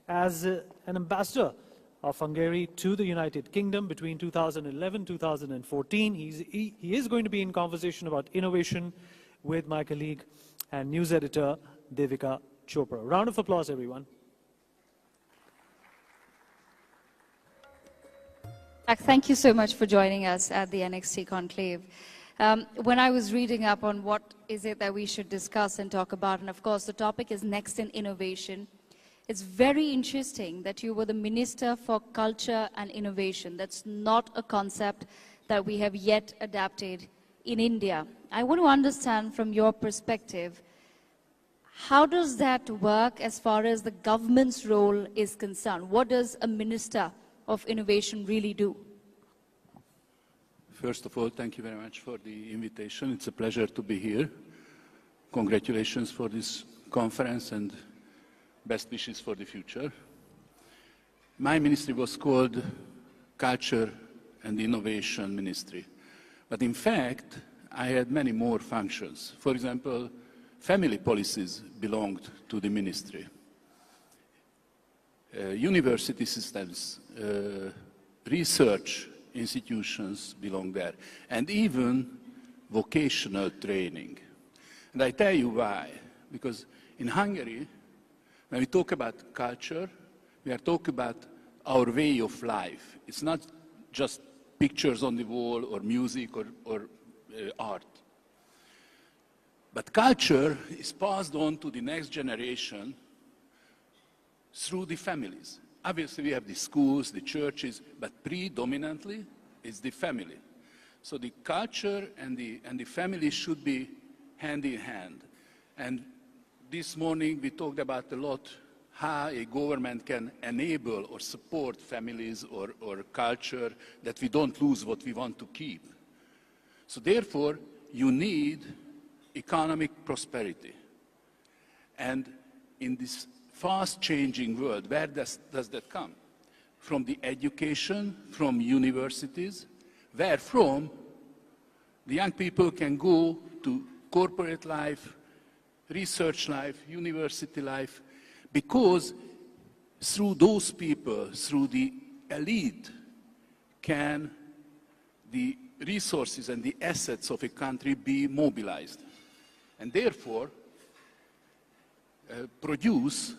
as an ambassador of Hungary to the United Kingdom between 2011-2014. He is going to be in conversation about innovation with my colleague and news editor, Devika Chopra. Round of applause, everyone. Thank you so much for joining us at the NXT Conclave. When I was reading up on what is it that we should discuss and talk about, and of course the topic is Next in Innovation, it's very interesting that you were the Minister for Culture and Innovation. That's not a concept that we have yet adapted in India. I want to understand from your perspective, how does that work as far as the government's role is concerned? What does a Minister of Innovation really do? First of all, thank you very much for the invitation. It's a pleasure to be here. Congratulations for this conference and best wishes for the future. My ministry was called Culture and Innovation Ministry. But in fact, I had many more functions. For example, family policies belonged to the ministry. University systems, research institutions belong there, and even vocational training. And I tell you why. Because in Hungary, when we talk about culture, we are talking about our way of life. It's not just pictures on the wall or music or art. But culture is passed on to the next generation through the families. Obviously, we have the schools, the churches, but predominantly it's the family. So the culture and the family should be hand in hand. And this morning we talked about a lot how a government can enable or support families or culture, that we don't lose what we want to keep. So therefore, you need economic prosperity. And in this fast-changing world, where does that come? From the education, from universities, where from the young people can go to corporate life, research life, university life, because through those people, through the elite, can the resources and the assets of a country be mobilized, and therefore produce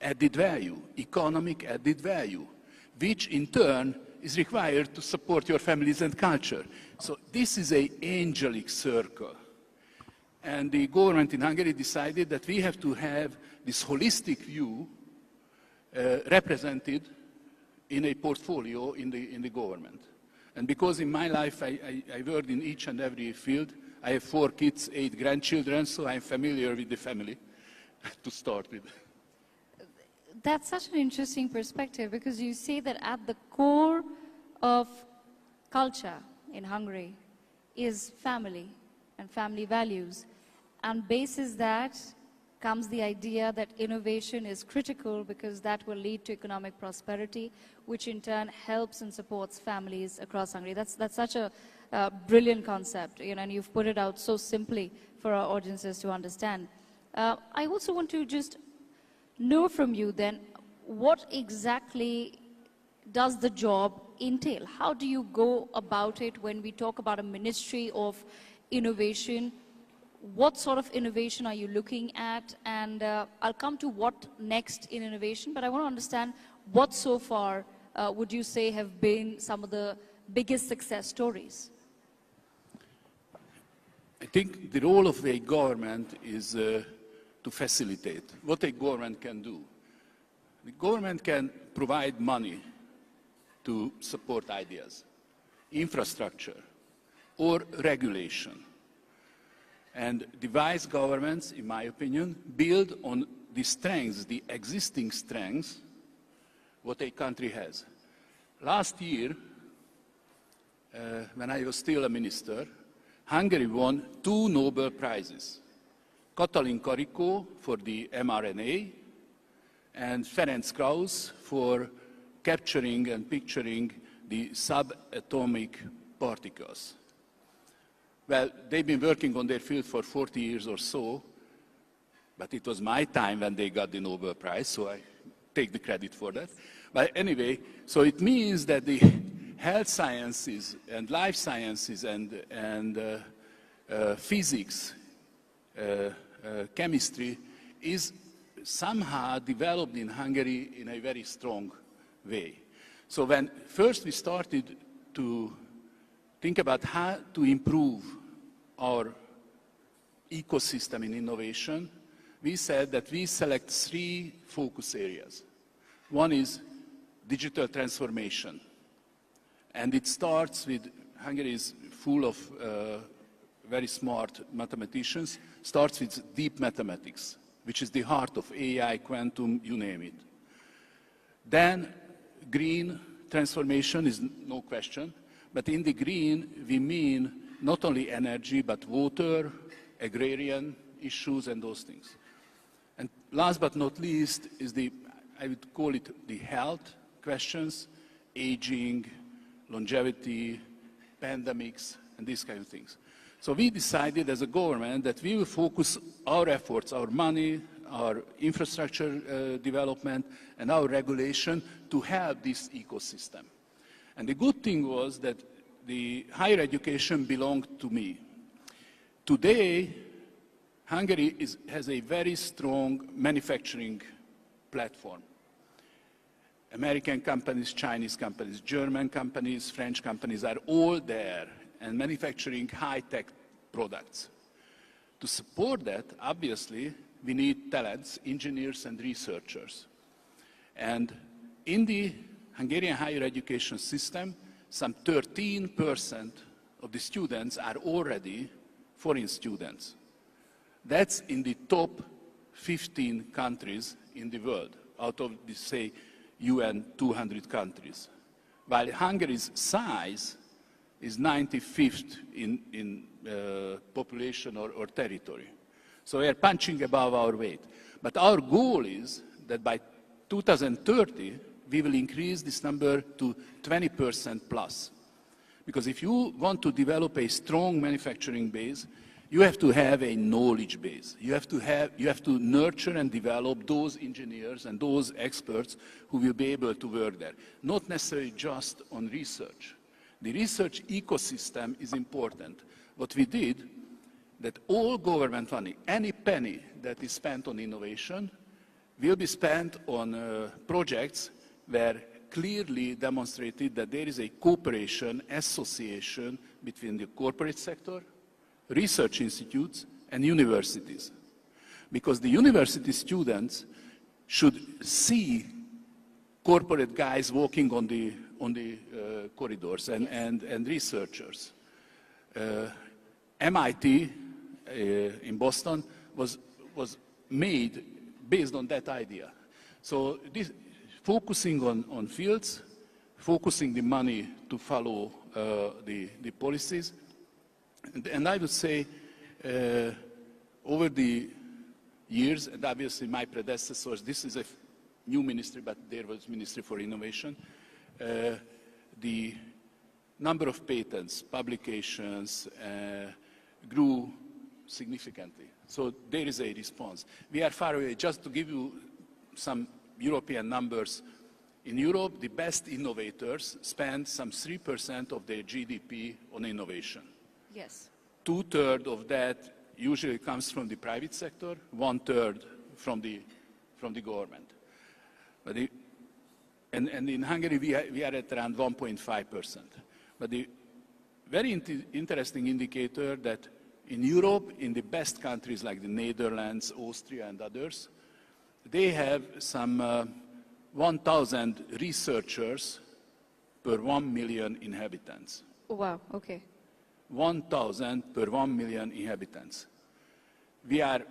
added value, economic added value, which in turn is required to support your families and culture. So this is an angelic circle. And the government in Hungary decided that we have to have this holistic view represented in a portfolio in the government. And because in my life I worked in each and every field, I have 4 kids, 8 grandchildren, so I'm familiar with the family to start with. That's such an interesting perspective, because you say that at the core of culture in Hungary is family and family values. And basis that comes the idea that innovation is critical, because that will lead to economic prosperity, which in turn helps and supports families across Hungary. That's such a brilliant concept, you know, and you've put it out so simply for our audiences to understand. I also want to just know from you then, what exactly does the job entail? How do you go about it when we talk about a ministry of innovation? What sort of innovation are you looking at? And I'll come to what next in innovation, but I want to understand what so far would you say have been some of the biggest success stories? I think the role of a government is to facilitate what a government can do. The government can provide money to support ideas, infrastructure, or regulation. And the wise governments, in my opinion, build on the strengths, the existing strengths, what a country has. Last year, when I was still a minister, Hungary won 2 Nobel Prizes. Katalin Karikó for the mRNA, and Ferenc Krauss for capturing and picturing the subatomic particles. Well, they've been working on their field for 40 years or so, but it was my time when they got the Nobel Prize, so I take the credit for that. But anyway, so it means that the health sciences and life sciences and physics, chemistry is somehow developed in Hungary in a very strong way. So when first we started to think about how to improve our ecosystem in innovation, we said that we select 3 focus areas. One is digital transformation. And it starts with, Hungary is full of very smart mathematicians, starts with deep mathematics, which is the heart of AI, quantum, you name it. Then green transformation is no question, but in the green we mean not only energy, but water, agrarian issues and those things. And last but not least is the, I would call it the health questions, aging, longevity, pandemics, and these kind of things. So we decided as a government that we will focus our efforts, our money, our infrastructure development, and our regulation to help this ecosystem. And the good thing was that the higher education belonged to me. Today, Hungary has a very strong manufacturing platform. American companies, Chinese companies, German companies, French companies are all there and manufacturing high-tech products. To support that, obviously, we need talents, engineers and researchers. And in the Hungarian higher education system, some 13% of the students are already foreign students. That's in the top 15 countries in the world, out of the, say, UN 200 countries. While Hungary's size is 95th in population or territory. So we are punching above our weight. But our goal is that by 2030, we will increase this number to 20% plus. Because if you want to develop a strong manufacturing base, you have to have a knowledge base. You have to nurture and develop those engineers and those experts who will be able to work there. Not necessarily just on research. The research ecosystem is important. What we did, that all government money, any penny that is spent on innovation, will be spent on projects where clearly demonstrated that there is a cooperation, association between the corporate sector, research institutes, and universities. Because the university students should see corporate guys walking on the corridors and researchers. MIT in Boston was made based on that idea. So this, focusing on fields, focusing the money to follow the policies, and I would say over the years, and obviously my predecessors, this is a new ministry, but there was Ministry for Innovation, the number of patents, publications grew significantly. So there is a response. We are far away. Just to give you some European numbers, in Europe, the best innovators spend some 3% of their GDP on innovation. Yes. 2/3 of that usually comes from the private sector, 1/3 from the government. But and in Hungary, we are at around 1.5%. But the very interesting indicator that in Europe, in the best countries like the Netherlands, Austria, and others, they have some 1,000 researchers per 1 million inhabitants. Oh, wow, okay. 1,000 per 1 million inhabitants. We are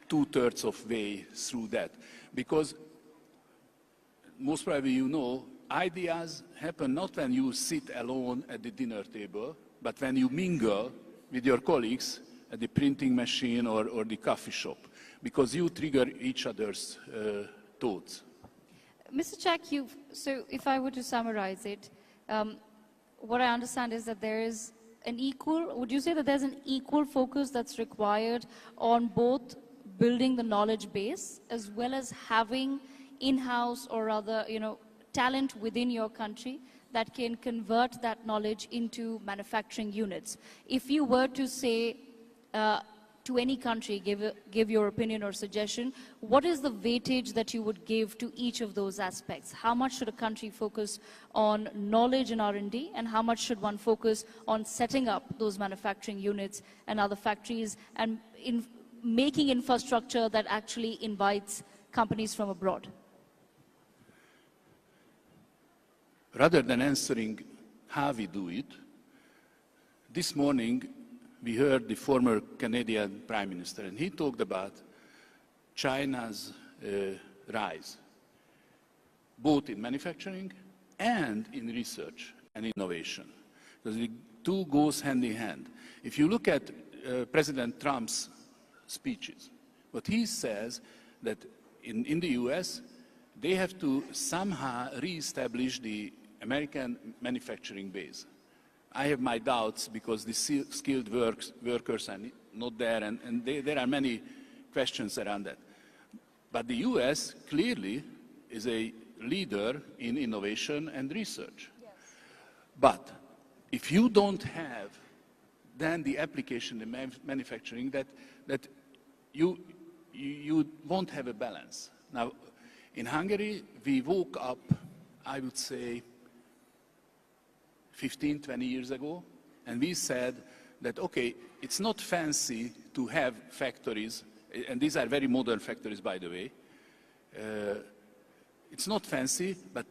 2/3 of way through that. Because most probably you know, ideas happen not when you sit alone at the dinner table, but when you mingle with your colleagues at the printing machine or the coffee shop, because you trigger each other's thoughts. Mr. Csak, so if I were to summarize it, what I understand is that there is would you say that there's an equal focus that's required on both building the knowledge base as well as having in-house or rather, talent within your country that can convert that knowledge into manufacturing units. If you were to say to any country, give your opinion or suggestion, what is the weightage that you would give to each of those aspects? How much should a country focus on knowledge and R&D, and how much should one focus on setting up those manufacturing units and other factories and in making infrastructure that actually invites companies from abroad? Rather than answering how we do it, this morning we heard the former Canadian Prime Minister, and he talked about China's rise, both in manufacturing and in research and innovation. Because the two goes hand in hand. If you look at President Trump's speeches, what he says that in the US, they have to somehow re-establish the American manufacturing base. I have my doubts because the skilled workers are not there, and there are many questions around that. But the US clearly is a leader in innovation and research. Yes. But if you don't have then the application in manufacturing, that you won't have a balance. Now, in Hungary, we woke up, I would say, 15, 20 years ago, and we said that, okay, it's not fancy to have factories, and these are very modern factories, by the way. It's not fancy, but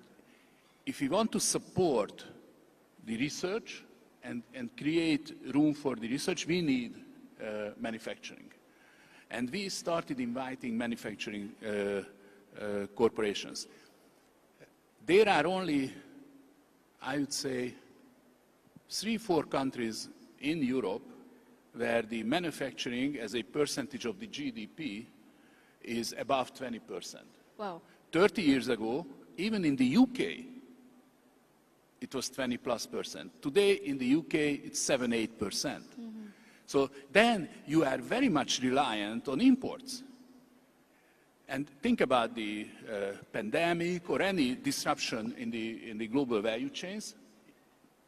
if we want to support the research and create room for the research, we need manufacturing. And we started inviting manufacturing corporations. There are only, I would say, 3-4 countries in Europe where the manufacturing as a percentage of the GDP is above 20%. Wow. 30 years ago, even in the UK, it was 20+%. Today in the UK, it's 7-8%. Mm-hmm. So then you are very much reliant on imports. And think about the pandemic or any disruption in the global value chains.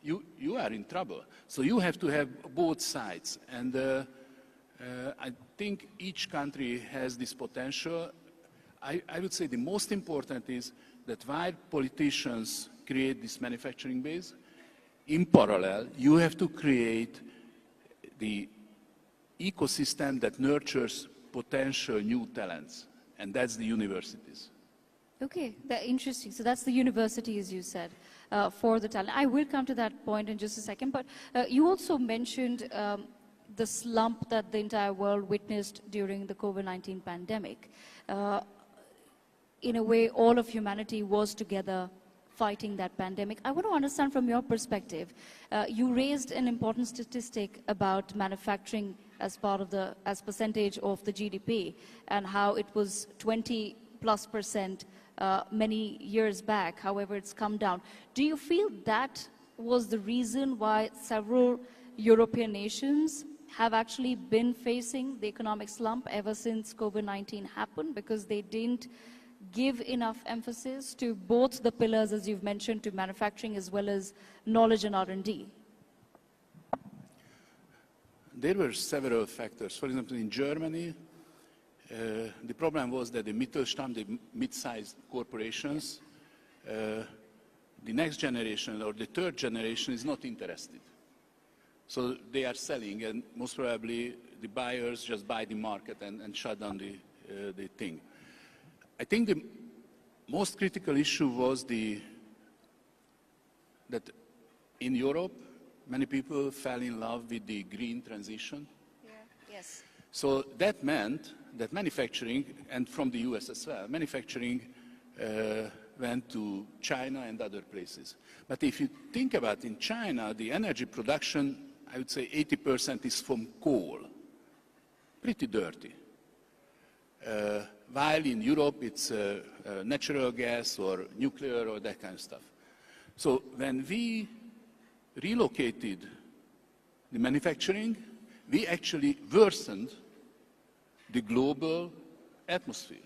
You are in trouble. So you have to have both sides. And I think each country has this potential. I would say the most important is that while politicians create this manufacturing base, in parallel, you have to create the ecosystem that nurtures potential new talents. And that's the universities. Okay, that's interesting. So that's the universities, you said, for the talent. I will come to that point in just a second, but you also mentioned the slump that the entire world witnessed during the COVID-19 pandemic. In a way, all of humanity was together fighting that pandemic. I want to understand from your perspective, you raised an important statistic about manufacturing as part of as percentage of the GDP, and how it was 20+% many years back. However, it's come down. Do you feel that was the reason why several European nations have actually been facing the economic slump ever since COVID-19 happened, because they didn't give enough emphasis to both the pillars, as you've mentioned, to manufacturing as well as knowledge and R&D? There were several factors. For example, in Germany, the problem was that the Mittelstand, the mid-sized corporations, the next generation or the third generation is not interested. So they are selling, and most probably the buyers just buy the market and shut down the thing. I think the most critical issue was that in Europe, many people fell in love with the green transition. Yeah. Yes. So that meant that manufacturing, and from the US as well, manufacturing went to China and other places. But if you think about in China, the energy production, I would say 80% is from coal. Pretty dirty. While in Europe, it's natural gas or nuclear or that kind of stuff. So when we relocated the manufacturing, we actually worsened the global atmosphere.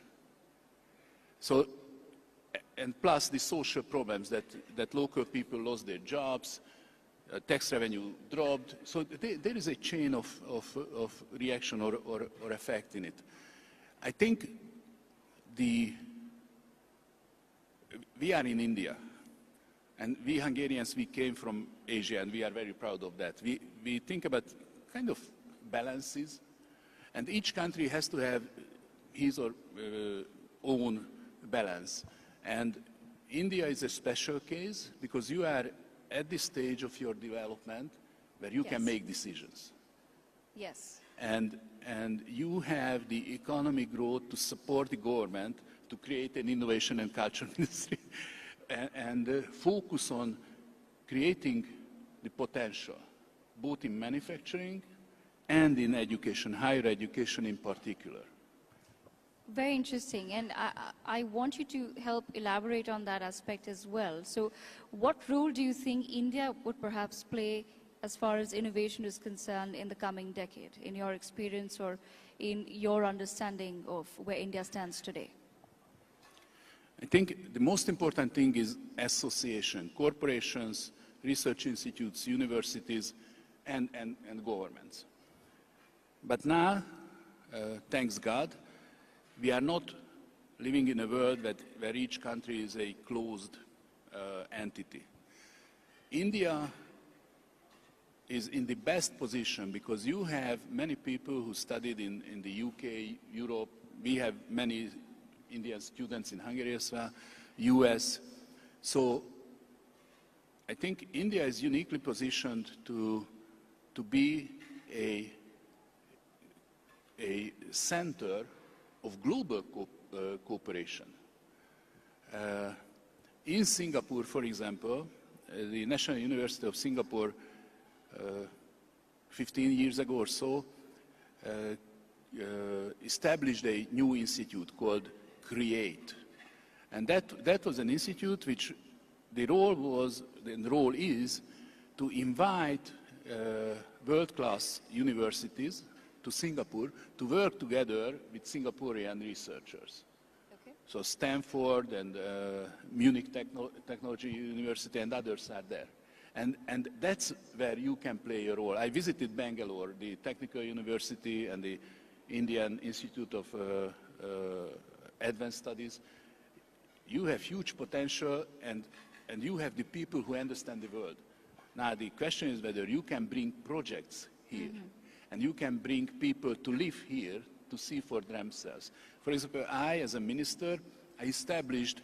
So and plus the social problems that local people lost their jobs, tax revenue dropped. So there is a chain of reaction or effect in it. I think we are in India, and we Hungarians, we came from Asia, and we are very proud of that. We think about kind of balances, and each country has to have his or own balance. And India is a special case because you are at this stage of your development where you can make decisions. Yes. And you have the economic growth to support the government to create an innovation and culture ministry and focus on creating the potential, both in manufacturing and in education, higher education in particular. Very interesting, and I want you to help elaborate on that aspect as well. So what role do you think India would perhaps play as far as innovation is concerned in the coming decade, in your experience or in your understanding of where India stands today? I think the most important thing is association, corporations, research institutes, universities, and governments. But now, thanks God, we are not living in a world where each country is a closed entity. India is in the best position because you have many people who studied in the UK, Europe. We have many Indian students in Hungary as well, US. So I think India is uniquely positioned to be a center of global cooperation. In Singapore, for example, the National University of Singapore 15 years ago or so established a new institute called CREATE. And that was an institute which the role is to invite world-class universities to Singapore to work together with Singaporean researchers. Okay. So Stanford and Munich Technology University and others are there. And that's where you can play a role. I visited Bangalore, the Technical University and the Indian Institute of Advanced Studies. You have huge potential and you have the people who understand the world. Now the question is whether you can bring projects here. Mm-hmm. And you can bring people to live here to see for themselves. For example, I, as a minister, I established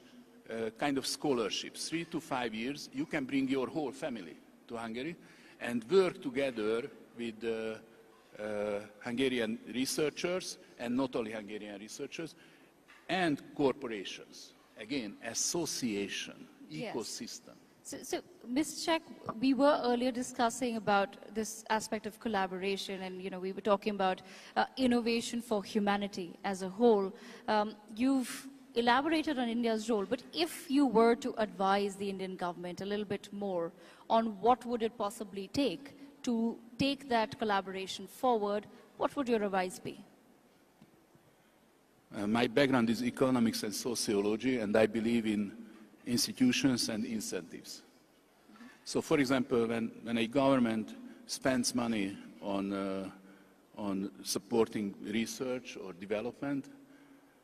kind of scholarships. 3 to 5 years, you can bring your whole family to Hungary and work together with Hungarian researchers, and not only Hungarian researchers, and corporations. Again, association, ecosystem. So, Ms. Csak, we were earlier discussing about this aspect of collaboration, and we were talking about innovation for humanity as a whole. You've elaborated on India's role, but if you were to advise the Indian government a little bit more on what would it possibly take to take that collaboration forward, what would your advice be? My background is economics and sociology, and I believe in institutions and incentives. So, for example, when a government spends money on supporting research or development,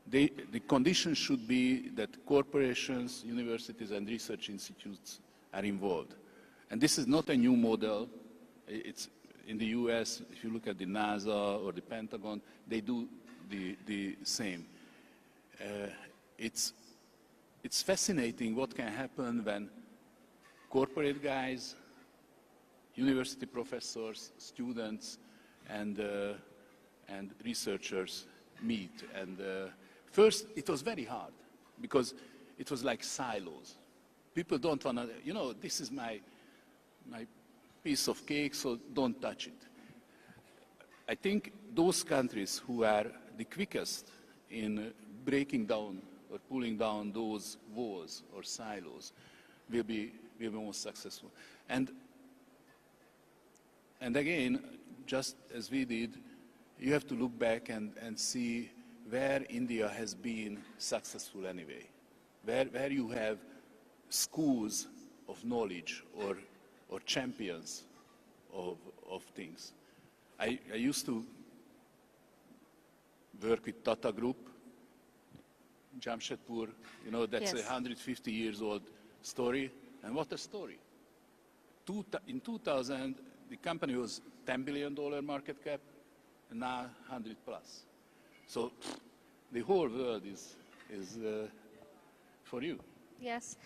the condition should be that corporations, universities, and research institutes are involved. And this is not a new model. It's in the US, if you look at the NASA or the Pentagon, they do the same. It's fascinating what can happen when corporate guys, university professors, students, and researchers meet. And first, it was very hard because it was like silos. People don't want to, this is my piece of cake, so don't touch it. I think those countries who are the quickest in breaking down or pulling down those walls or silos will be most successful. And again, just as we did, you have to look back and see where India has been successful anyway. where you have schools of knowledge or champions of things. I used to work with Tata Group, Jamshedpur, you know, that's Yes. a 150 years old story. And what a story. In 2000, the company was $10 billion market cap, and now 100 plus. So the whole world is for you. Yes.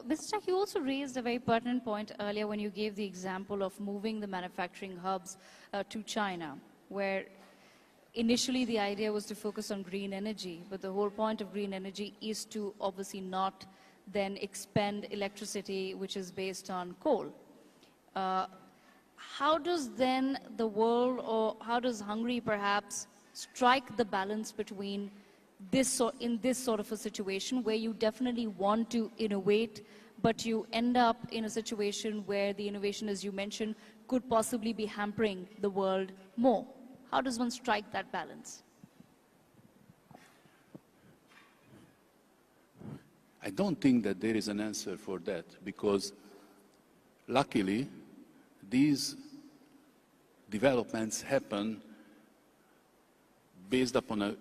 Mr. Csak, you also raised a very pertinent point earlier when you gave the example of moving the manufacturing hubs to China, where initially the idea was to focus on green energy, but the whole point of green energy is to obviously not then expend electricity which is based on coal. How does then the world, or how does Hungary perhaps strike the balance between in this sort of a situation where you definitely want to innovate, but you end up in a situation where the innovation, as you mentioned, could possibly be hampering the world more? How does one strike that balance? I don't think that there is an answer for that, because luckily these developments happen based upon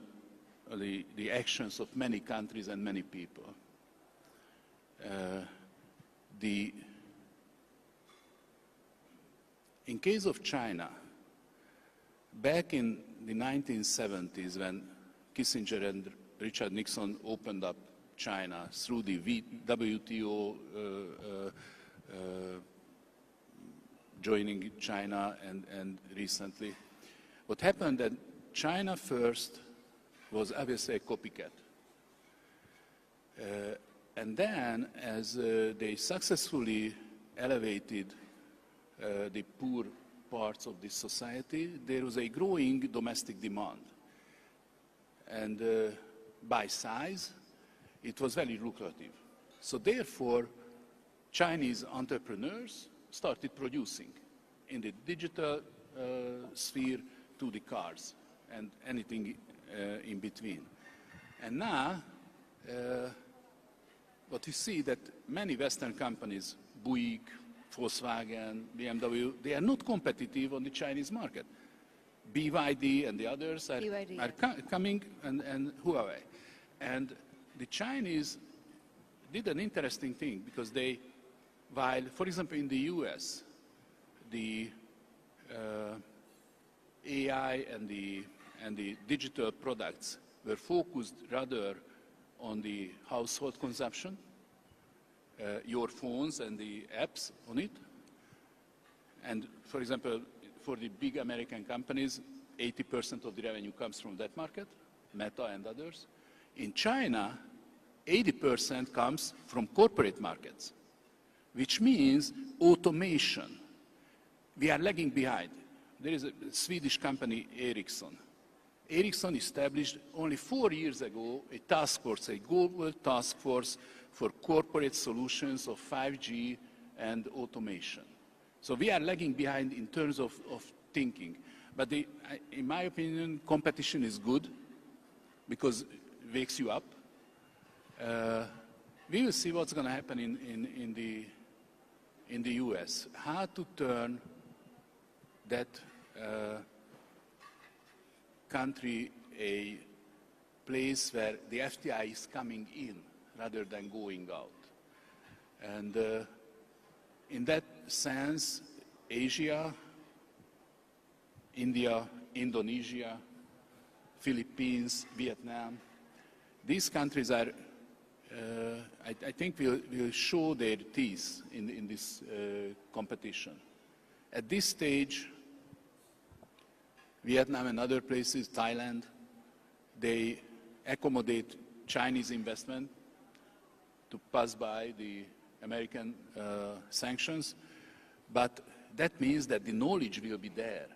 the actions of many countries and many people. In case of China, back in the 1970s, when Kissinger and Richard Nixon opened up China through the WTO joining China and recently, what happened that China first was obviously a copycat. And then, as they successfully elevated the poor parts of this society, there was a growing domestic demand. And by size, it was very lucrative. So therefore, Chinese entrepreneurs started producing in the digital sphere to the cars and anything in between. And now, what you see that many Western companies, Buick, Volkswagen, BMW, they are not competitive on the Chinese market. BYD and the others are coming, and Huawei. And the Chinese did an interesting thing, because they, while, for example, in the US, the AI and the digital products were focused rather on the household consumption, your phones and the apps on it. And for example, for the big American companies, 80% of the revenue comes from that market, Meta and others. In China, 80% comes from corporate markets, which means automation. We are lagging behind. There is a Swedish company, Ericsson. Ericsson established only 4 years ago a task force, a global task force for corporate solutions of 5G and automation. So we are lagging behind in terms of thinking. But in my opinion, competition is good because it wakes you up. We will see what's going to happen in the US. How to turn that country a place where the FDI is coming in rather than going out. And in that sense, Asia, India, Indonesia, Philippines, Vietnam, these countries are, I think, will show their teeth in this competition. At this stage, Vietnam and other places, Thailand, they accommodate Chinese investment to pass by the American sanctions, but that means that the knowledge will be there.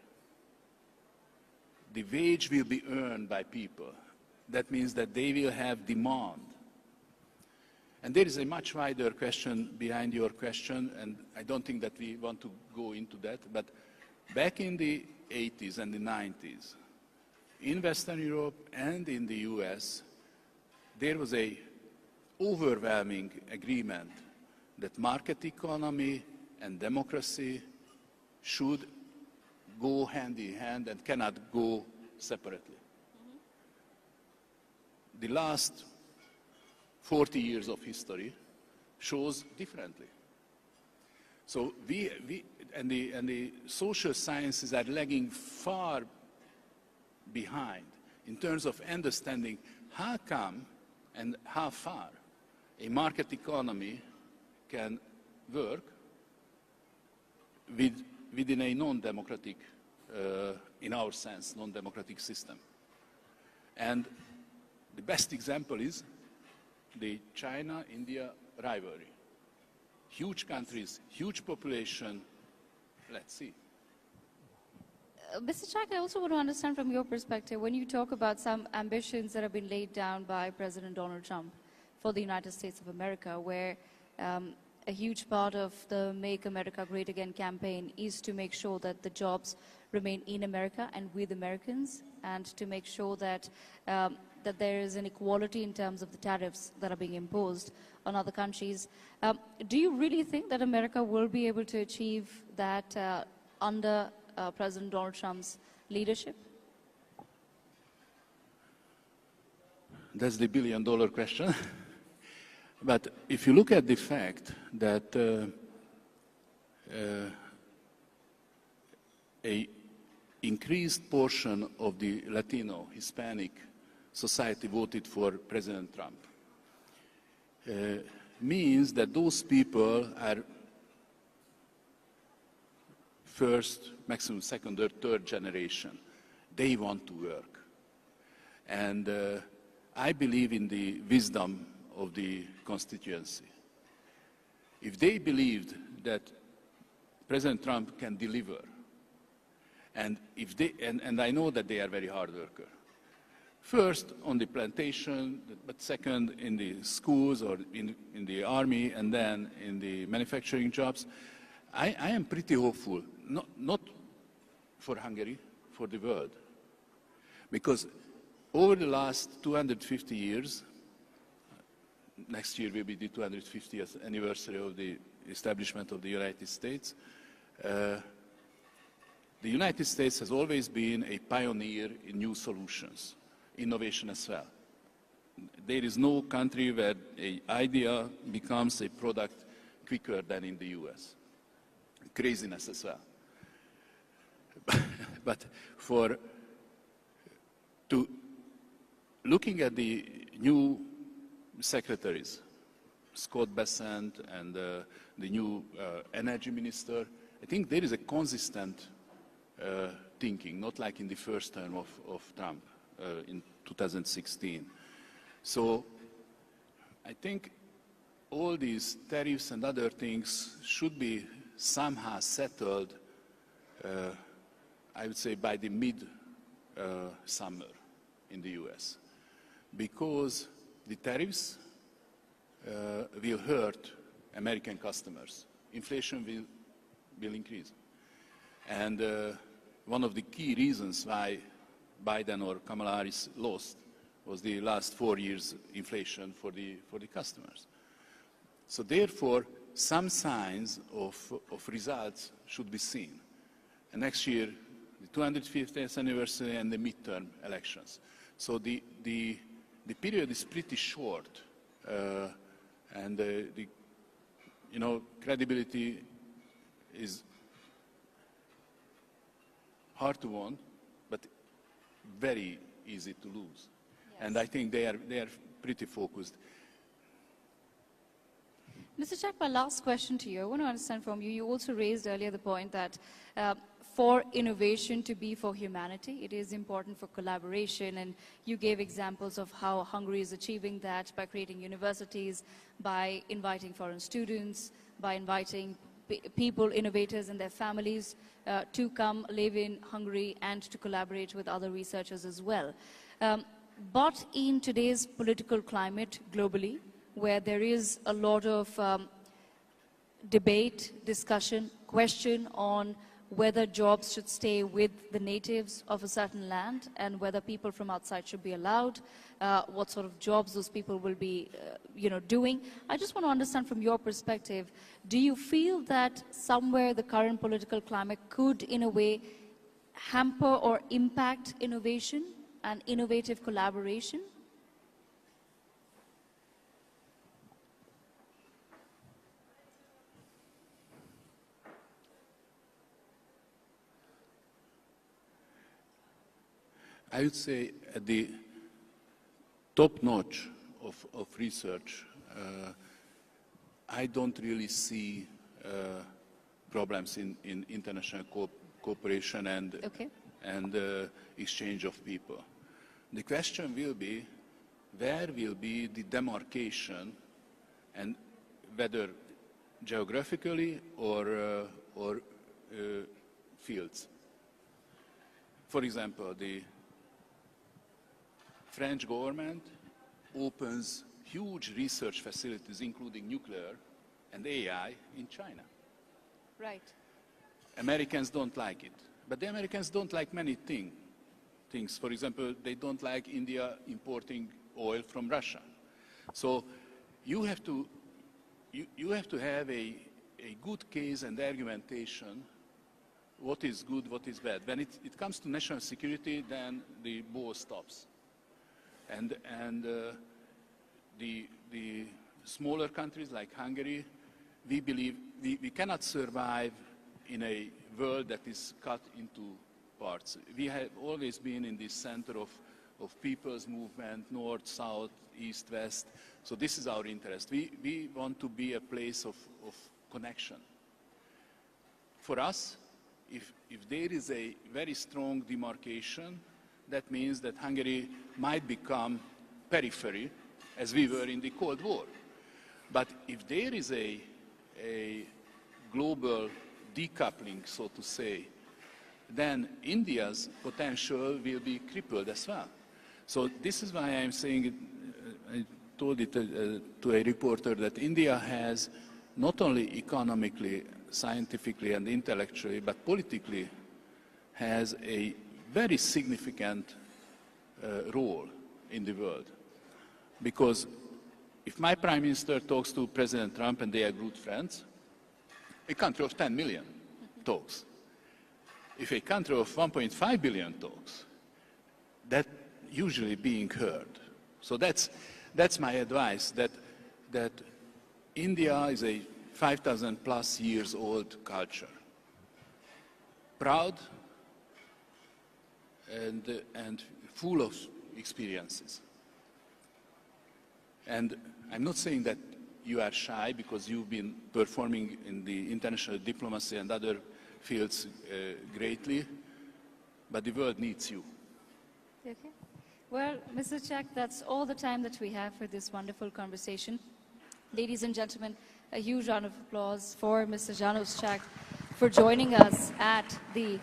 The wage will be earned by people. That means that they will have demand. And there is a much wider question behind your question, and I don't think that we want to go into that, but back in the 80s and the 90s, in Western Europe and in the US, there was a overwhelming agreement that market economy and democracy should go hand in hand and cannot go separately. The last 40 years of history shows differently. So the social sciences are lagging far behind in terms of understanding how come and how far a market economy can work within a non-democratic, in our sense, non-democratic system. And the best example is the China-India rivalry. Huge countries, huge population, let's see. Mr. Csak, I also want to understand from your perspective, when you talk about some ambitions that have been laid down by President Donald Trump for the United States of America, where a huge part of the Make America Great Again campaign is to make sure that the jobs remain in America and with Americans, and to make sure that that there is an equality in terms of the tariffs that are being imposed on other countries. Do you really think that America will be able to achieve that under President Donald Trump's leadership? That's the billion-dollar question. But if you look at the fact that a increased portion of the Latino, Hispanic society voted for President Trump, means that those people are first, maximum second or third generation. They want to work. And I believe in the wisdom of the constituency. If they believed that President Trump can deliver, and if they, and I know that they are very hard workers, first on the plantation, but second in the schools or in the army, and then in the manufacturing jobs, I am pretty hopeful, not for Hungary, for the world. Because over the last 250 years, next year will be the 250th anniversary of the establishment of the United States, the United States has always been a pioneer in new solutions, innovation as well. There is no country where an idea becomes a product quicker than in the US. Craziness as well. But looking at the new secretaries, Scott Bessent and the new energy minister, I think there is a consistent thinking, not like in the first term of Trump in 2016. So I think all these tariffs and other things should be somehow settled, I would say, by the mid-summer in the US. Because the tariffs will hurt American customers. Inflation will increase. And one of the key reasons why Biden or Kamala Harris lost was the last 4 years inflation for the customers. So therefore, some signs of results should be seen. And next year, the 250th anniversary and the midterm elections. So the period is pretty short, and the credibility is hard to win, but very easy to lose. Yes. And I think they are pretty focused. Mr. Csak, my last question to you. I want to understand from you, you also raised earlier the point that for innovation to be for humanity, it is important for collaboration, and you gave examples of how Hungary is achieving that by creating universities, by inviting foreign students, by inviting people, innovators and their families to come live in Hungary and to collaborate with other researchers as well. But in today's political climate globally, where there is a lot of debate, discussion, question on whether jobs should stay with the natives of a certain land and whether people from outside should be allowed, what sort of jobs those people will be doing. I just want to understand from your perspective, do you feel that somewhere the current political climate could in a way hamper or impact innovation and innovative collaboration? I would say at the top notch of research, I don't really see problems in international cooperation and, exchange of people. The question will be, where will be the demarcation, and whether geographically or fields. For example, the French government opens huge research facilities, including nuclear and AI, in China. Right. Americans don't like it. But the Americans don't like many things. For example, they don't like India importing oil from Russia. So you have to have a good case and argumentation, what is good, what is bad. When it comes to national security, then the ball stops. And the smaller countries like Hungary, we believe we cannot survive in a world that is cut into parts. We have always been in the center of people's movement, north, south, east, west. So this is our interest. We want to be a place of connection. For us, if there is a very strong demarcation, that means that Hungary might become periphery, as we were in the Cold War. But if there is a global decoupling, so to say, then India's potential will be crippled as well. So this is why I'm saying, I told it to a reporter, that India has not only economically, scientifically and intellectually, but politically has a very significant role in the world. Because if my Prime Minister talks to President Trump and they are good friends, a country of 10 million talks. If a country of 1.5 billion talks, that usually being heard. So that's my advice, that India is a 5,000 plus years old culture. Proud and full of experiences. And I'm not saying that you are shy because you've been performing in the international diplomacy and other fields greatly, but the world needs you. Okay. Well, Mr. Csak, that's all the time that we have for this wonderful conversation. Ladies and gentlemen, a huge round of applause for Mr. Janos Csak for joining us at the